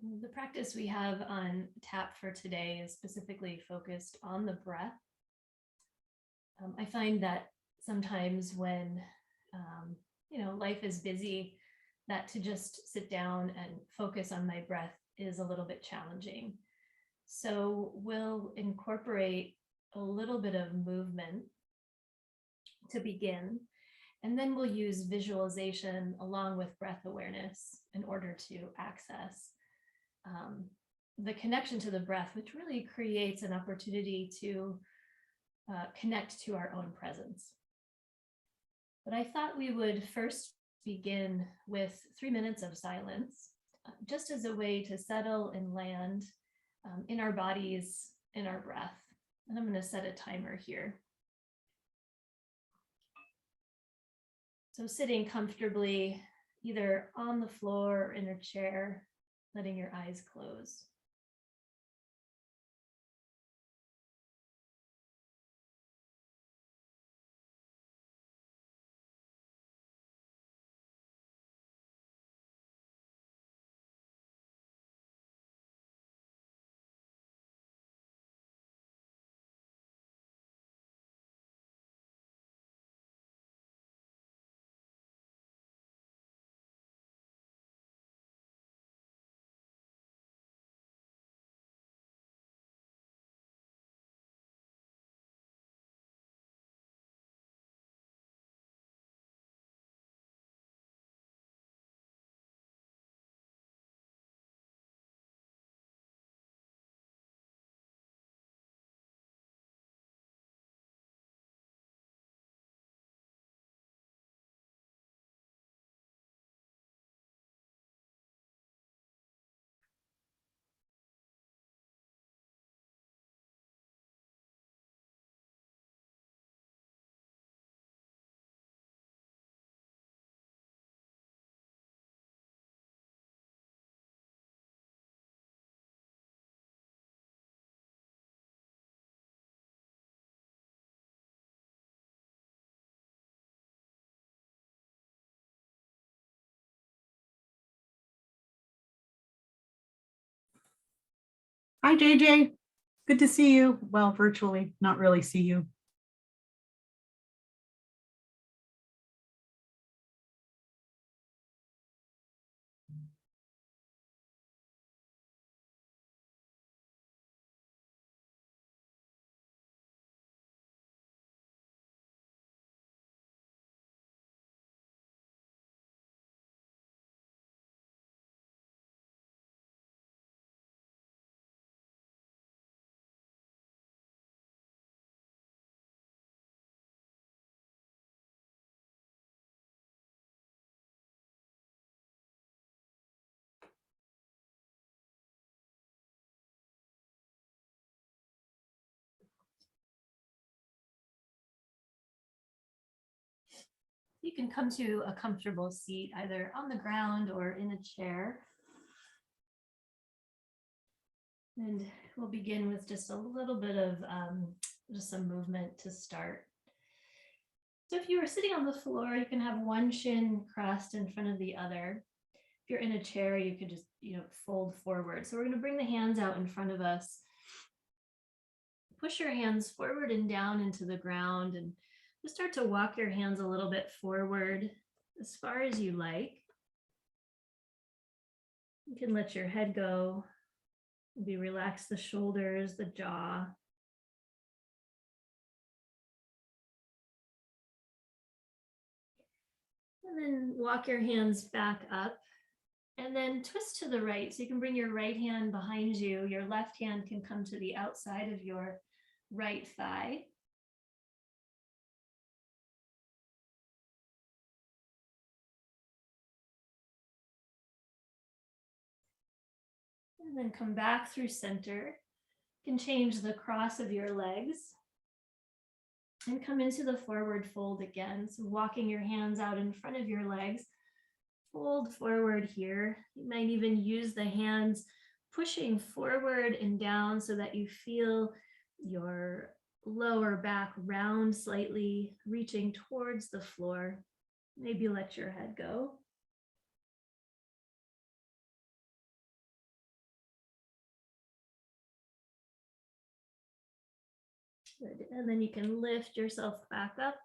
The practice we have on tap for today is specifically focused on the breath. I find that sometimes when, life is busy, that to just sit down and focus on my breath is a little bit challenging. So we'll incorporate a little bit of movement to begin, and then we'll use visualization along with breath awareness in order to access the connection to the breath, which really creates an opportunity to connect to our own presence. But I thought we would first begin with 3 minutes of silence, just as a way to settle and land in our bodies, in our breath. And I'm going to set a timer here. So sitting comfortably, either on the floor or in a chair, letting your eyes close. Hi, JJ. Good to see you. Well, virtually, not really see you. You can come to a comfortable seat either on the ground or in a chair. And we'll begin with just a little bit of just some movement to start. So if you were sitting on the floor, you can have one shin crossed in front of the other. If you're in a chair, you could just, fold forward. So we're going to bring the hands out in front of us. Push your hands forward and down into the ground, and just start to walk your hands a little bit forward as far as you like. You can let your head go. Maybe relax the shoulders, the jaw. And then walk your hands back up and then twist to the right. So you can bring your right hand behind you. Your left hand can come to the outside of your right thigh. And then come back through center. You can change the cross of your legs and come into the forward fold again. So walking your hands out in front of your legs, fold forward here. You might even use the hands pushing forward and down so that you feel your lower back round slightly, reaching towards the floor. Maybe let your head go. Good. And then you can lift yourself back up.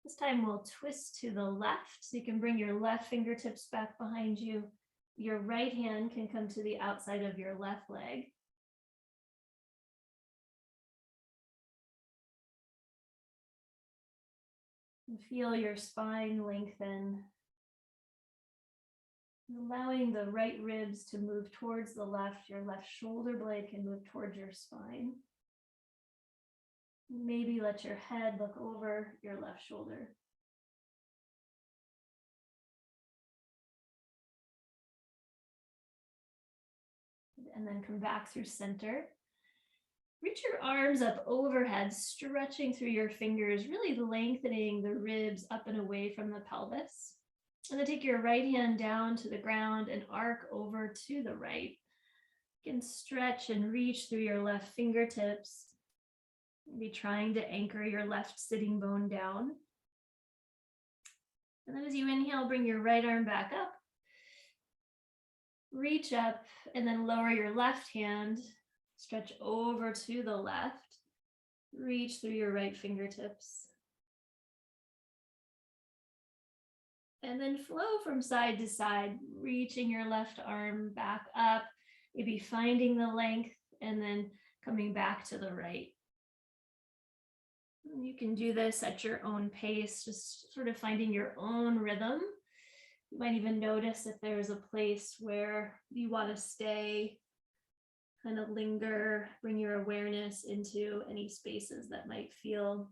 This time we'll twist to the left. So you can bring your left fingertips back behind you. Your right hand can come to the outside of your left leg. And feel your spine lengthen, allowing the right ribs to move towards the left. Your left shoulder blade can move towards your spine. Maybe let your head look over your left shoulder. And then come back through center. Reach your arms up overhead, stretching through your fingers, really lengthening the ribs up and away from the pelvis. And then take your right hand down to the ground and arc over to the right. You can stretch and reach through your left fingertips. Maybe trying to anchor your left sitting bone down. And then as you inhale, bring your right arm back up. Reach up and then lower your left hand. Stretch over to the left. Reach through your right fingertips. And then flow from side to side, reaching your left arm back up, maybe finding the length and then coming back to the right. You can do this at your own pace, just sort of finding your own rhythm. You might even notice if there's a place where you want to stay, kind of linger, bring your awareness into any spaces that might feel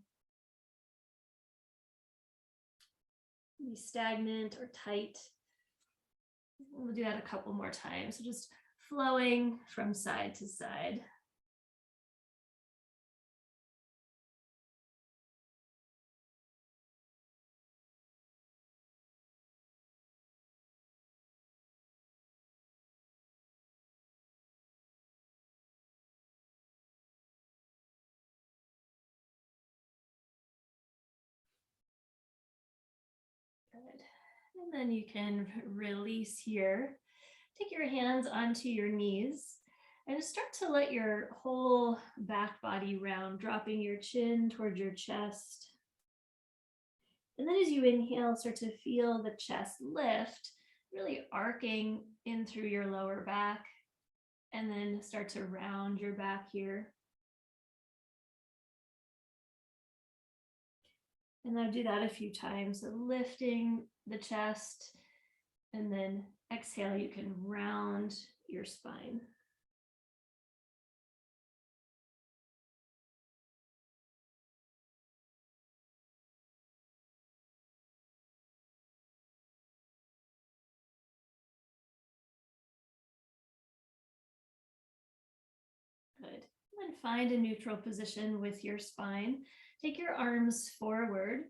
stagnant or tight. We'll do that a couple more times. So just flowing from side to side. Good. And then you can release here. Take your hands onto your knees and start to let your whole back body round, dropping your chin towards your chest. And then as you inhale, start to feel the chest lift, really arcing in through your lower back, and then start to round your back here. And I'll do that a few times. So lifting the chest, and then exhale, you can round your spine. Good. And find a neutral position with your spine. Take your arms forward.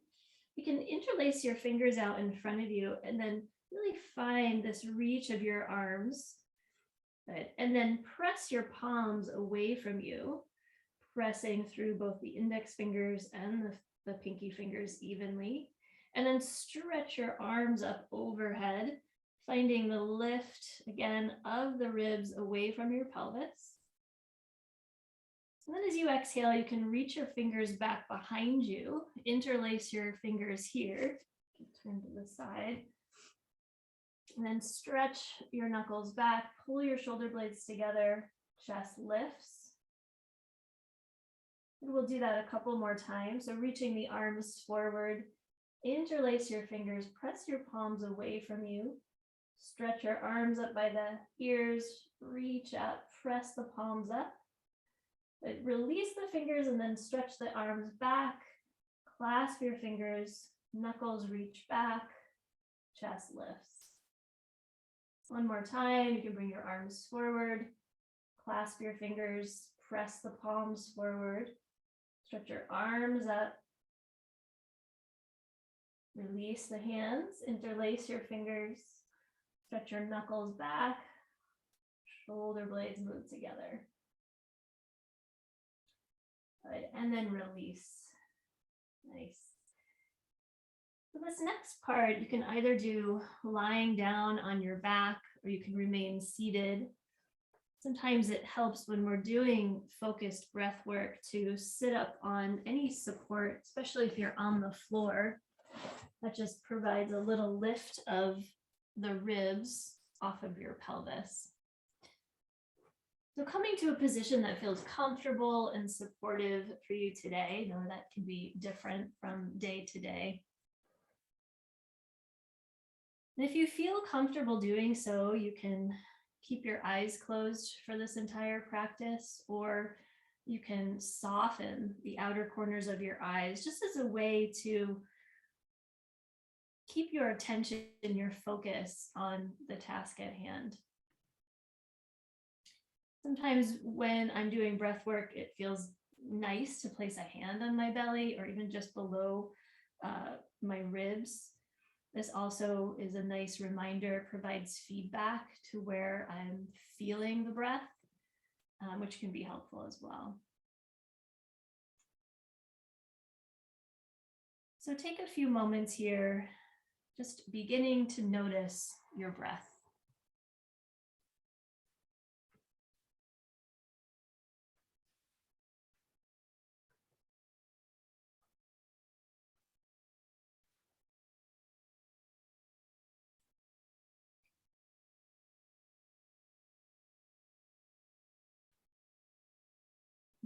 You can interlace your fingers out in front of you and then really find this reach of your arms. Good. And then press your palms away from you, pressing through both the index fingers and the pinky fingers evenly. And then stretch your arms up overhead, finding the lift again of the ribs away from your pelvis. And then as you exhale, you can reach your fingers back behind you, interlace your fingers here, turn to the side, and then stretch your knuckles back, pull your shoulder blades together, chest lifts. And we'll do that a couple more times. So reaching the arms forward, interlace your fingers, press your palms away from you, stretch your arms up by the ears, reach up, press the palms up. But release the fingers and then stretch the arms back, clasp your fingers, knuckles reach back, chest lifts. One more time, you can bring your arms forward, clasp your fingers, press the palms forward, stretch your arms up, release the hands, interlace your fingers, stretch your knuckles back, shoulder blades move together. Good. And then release. Nice. So this next part, you can either do lying down on your back or you can remain seated. Sometimes it helps when we're doing focused breath work to sit up on any support, especially if you're on the floor. That just provides a little lift of the ribs off of your pelvis. So coming to a position that feels comfortable and supportive for you today, know that can be different from day to day. And if you feel comfortable doing so, you can keep your eyes closed for this entire practice, or you can soften the outer corners of your eyes just as a way to keep your attention and your focus on the task at hand. Sometimes when I'm doing breath work, it feels nice to place a hand on my belly or even just below my ribs. This also is a nice reminder, provides feedback to where I'm feeling the breath, which can be helpful as well. So take a few moments here, just beginning to notice your breath.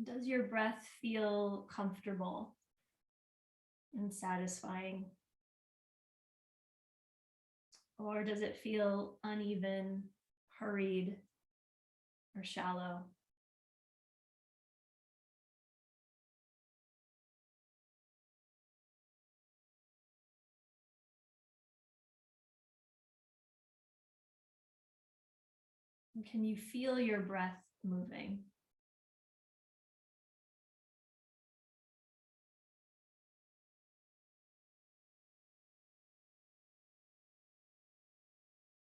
Does your breath feel comfortable and satisfying? Or does it feel uneven, hurried, or shallow? And can you feel your breath moving?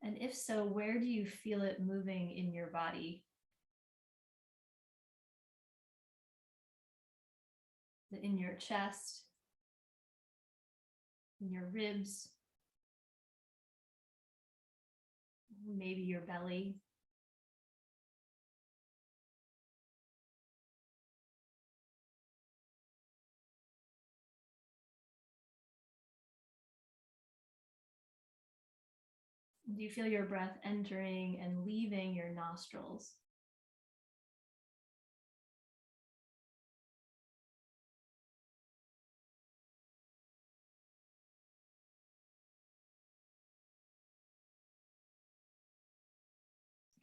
And if so, where do you feel it moving in your body? Is it in your chest, in your ribs, maybe your belly? Do you feel your breath entering and leaving your nostrils?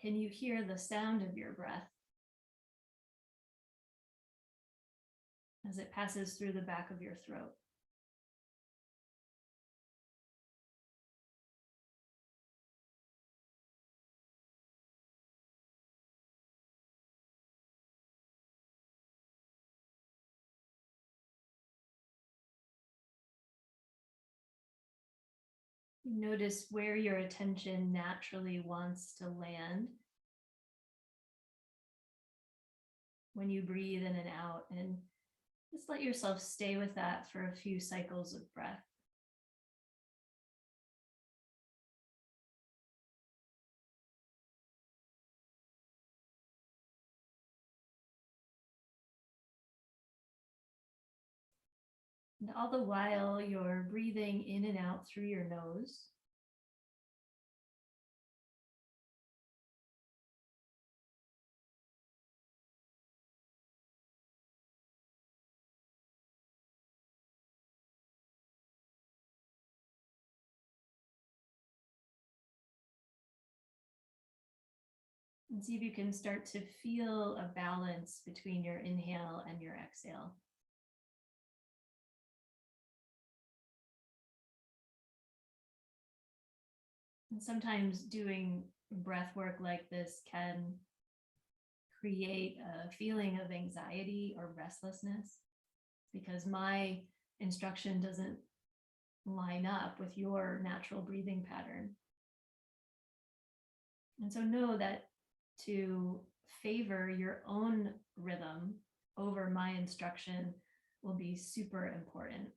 Can you hear the sound of your breath as it passes through the back of your throat? Notice where your attention naturally wants to land when you breathe in and out, and just let yourself stay with that for a few cycles of breath. And all the while, you're breathing in and out through your nose. And see if you can start to feel a balance between your inhale and your exhale. And sometimes doing breath work like this can create a feeling of anxiety or restlessness because my instruction doesn't line up with your natural breathing pattern. And so know that to favor your own rhythm over my instruction will be super important.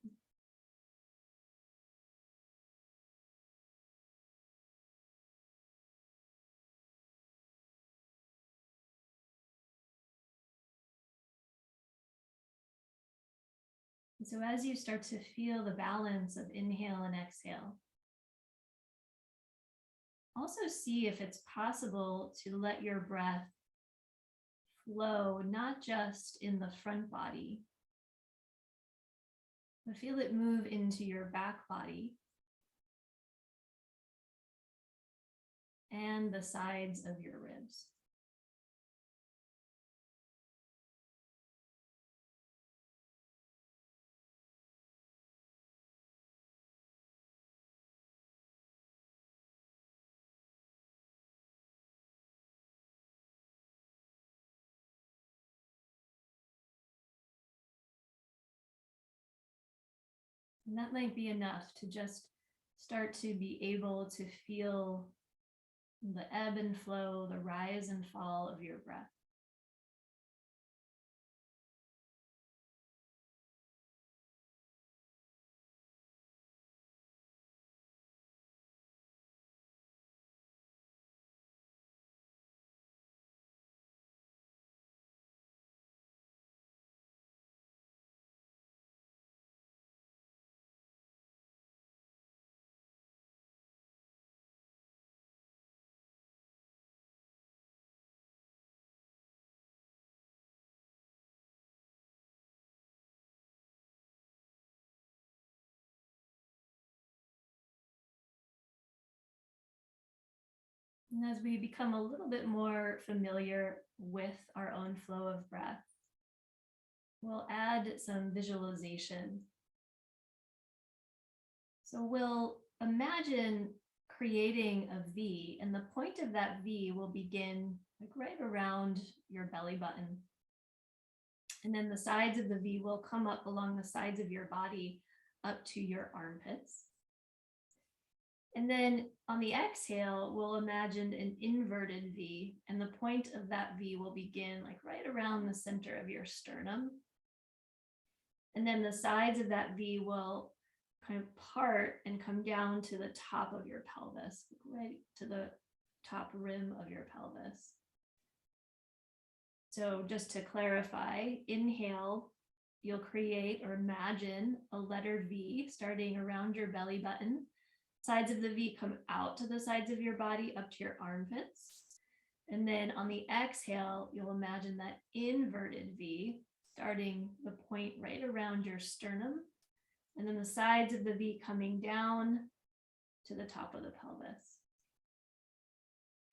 So as you start to feel the balance of inhale and exhale, also see if it's possible to let your breath flow, not just in the front body, but feel it move into your back body and the sides of your ribs. And that might be enough to just start to be able to feel the ebb and flow, the rise and fall of your breath. And as we become a little bit more familiar with our own flow of breath, we'll add some visualization. So we'll imagine creating a V, and the point of that V will begin like right around your belly button. And then the sides of the V will come up along the sides of your body up to your armpits. And then on the exhale, we'll imagine an inverted V, and the point of that V will begin like right around the center of your sternum. And then the sides of that V will kind of part and come down to the top of your pelvis, right to the top rim of your pelvis. So just to clarify, inhale, you'll create or imagine a letter V starting around your belly button. Sides of the V come out to the sides of your body up to your armpits. And then on the exhale, you'll imagine that inverted V starting the point right around your sternum. And then the sides of the V coming down to the top of the pelvis.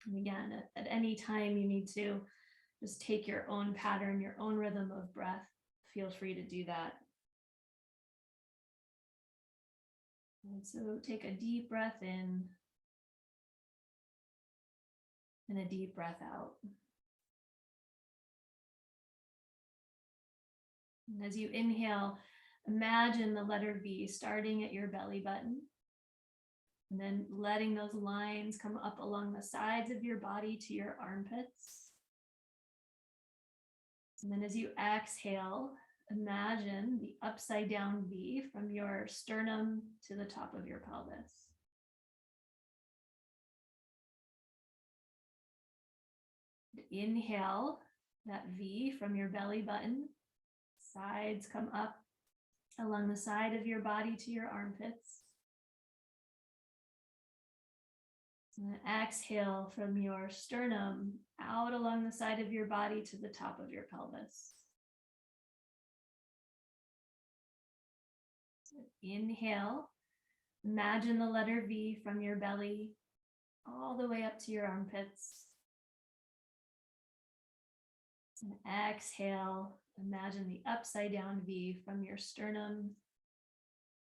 And again, at any time you need to just take your own pattern, your own rhythm of breath, feel free to do that. And so take a deep breath in and a deep breath out. And as you inhale, imagine the letter V starting at your belly button and then letting those lines come up along the sides of your body to your armpits. And then as you exhale, imagine the upside down V from your sternum to the top of your pelvis. Inhale that V from your belly button, sides come up along the side of your body to your armpits. And then exhale from your sternum out along the side of your body to the top of your pelvis. Inhale, imagine the letter V from your belly all the way up to your armpits. And exhale, imagine the upside down V from your sternum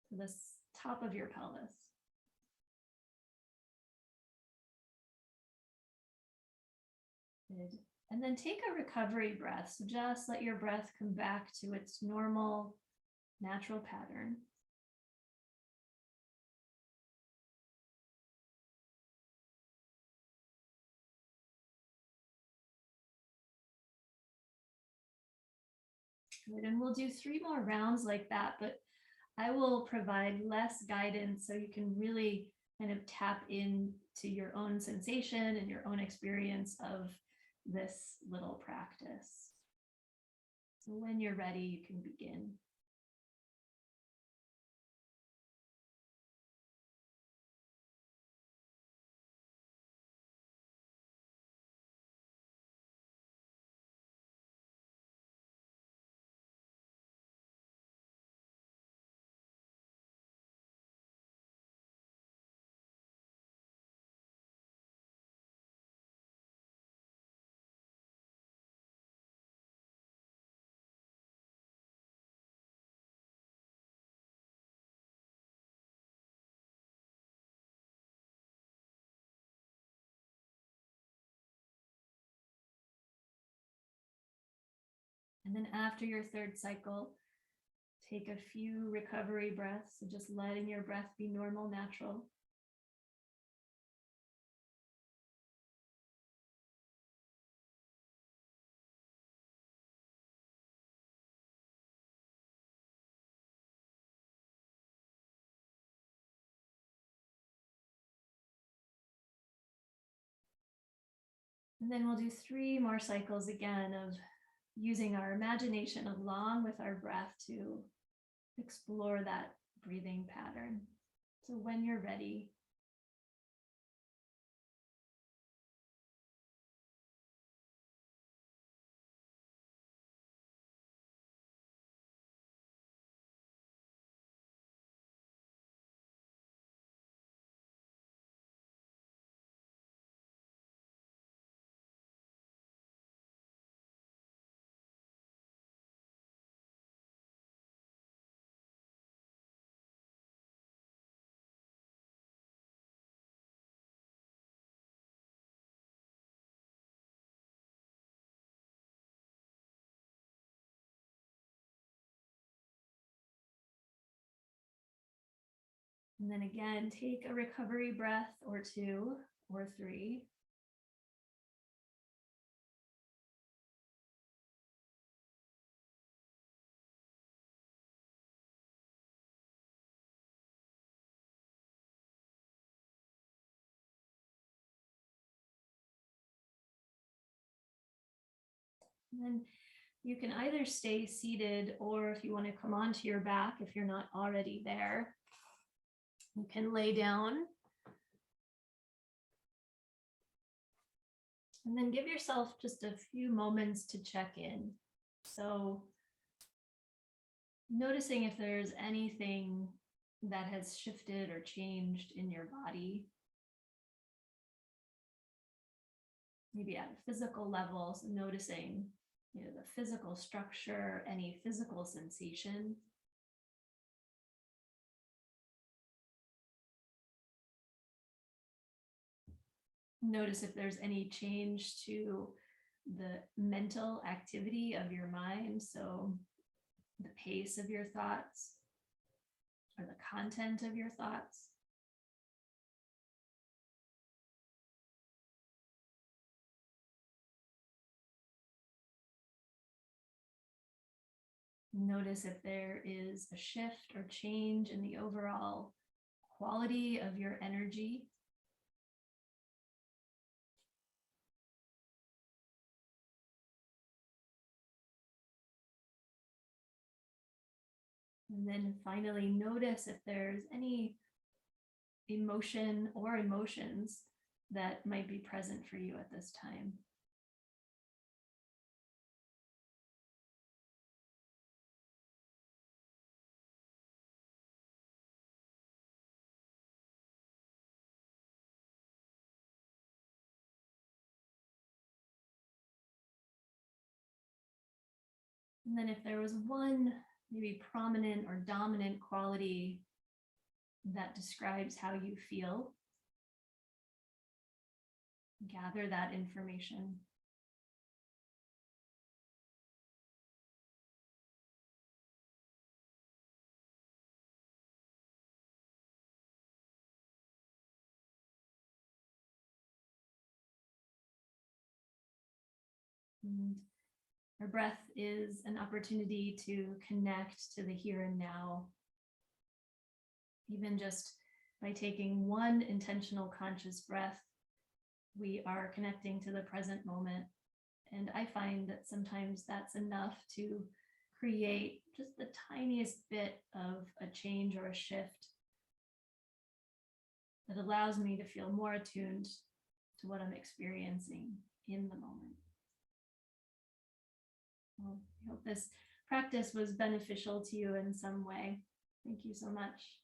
to the top of your pelvis. Good. And then take a recovery breath. So just let your breath come back to its normal, natural pattern. Good. And we'll do 3 more rounds like that, but I will provide less guidance so you can really kind of tap into your own sensation and your own experience of this little practice. So when you're ready, you can begin. And then after your third cycle, take a few recovery breaths, so just letting your breath be normal, natural. And then we'll do 3 more cycles again of using our imagination along with our breath to explore that breathing pattern. So when you're ready, and then again, take a recovery breath or 2 or 3. And then you can either stay seated, or if you want to come onto your back, if you're not already there, you can lay down. And then give yourself just a few moments to check in. So noticing if there's anything that has shifted or changed in your body, maybe at a physical level, so noticing, the physical structure, any physical sensation. Notice if there's any change to the mental activity of your mind, so the pace of your thoughts or the content of your thoughts. Notice if there is a shift or change in the overall quality of your energy. And then finally, notice if there's any emotion or emotions that might be present for you at this time. And then if there was one maybe prominent or dominant quality that describes how you feel, gather that information. And our breath is an opportunity to connect to the here and now. Even just by taking one intentional conscious breath, we are connecting to the present moment. And I find that sometimes that's enough to create just the tiniest bit of a change or a shift that allows me to feel more attuned to what I'm experiencing in the moment. Well, I hope this practice was beneficial to you in some way. Thank you so much.